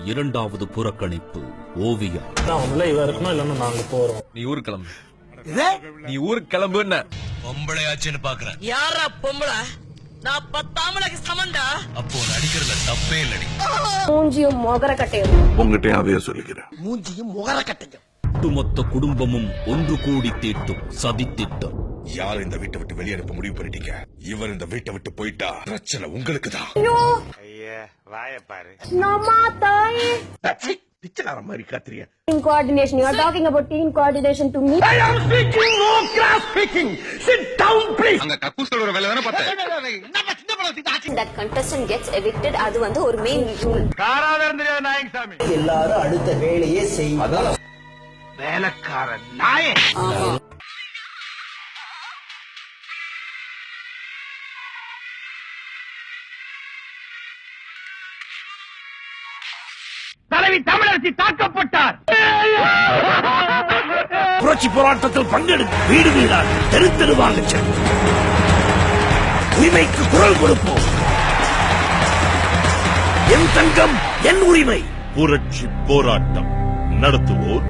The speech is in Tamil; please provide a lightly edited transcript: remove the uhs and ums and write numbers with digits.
இரண்டாவது புறக்கணிப்பு. ஓவியா இவ இருக்கணும், இல்லன்னா நாங்க போறோம். நீ ஊருக்கு கிளம்பு. நீ ஊருக்கு கிளம்புன்னு பொம்பளை ஆச்சுன்னு பாக்குறேன். யாரா பொம்பளை? நான் 10 ஆம்பளைக்கு சமண்டா. அப்போ நடிக்கிறதுல தப்பே இல்லடி. மூஞ்சியும் முகர கட்டையும் உங்ககிட்ட அதையே சொல்லிக்கிறேன். மூஞ்சியும் முகர கட்டையும். ஒட்டுமொத்த குடும்பமும் ஒன்று கூடி தீட்டும் சதித்திட்டம். யார் இந்த வீட்டை விட்டு வெளியனுப்ப முடிவு பண்ணிட்டீங்க? இவர் இந்த வீட்டை விட்டு போயிட்டா பிரச்சனை உங்களுக்கு தான். பிச்சைக்கார மாதிரி காத்துறிய. Team coordination. You are talking about team coordination to me. I am speaking, no class speaking. Sit down, please. அங்க கக்கூஸ்ல ஒரு வேலை தானே பார்த்தேன். That contestant gets evicted. அது வந்து ஒரு main rule. காராதரம் தெரியாத நாயங்க சாமி. எல்லாரும் அடுத்த வேலையே செய்யும். வேலைக்காரன் நாயே. தலைவி தமிழரசி தாக்கப்பட்டார். புரட்சி போராட்டத்தில் பங்கெடுத்து வீடு வீடாக தெரு தெருவாக சென்று உரிமைக்கு குரல் கொடுப்போம். என் தங்கம் என் உரிமை. புரட்சி போராட்டம் நடத்துவோர்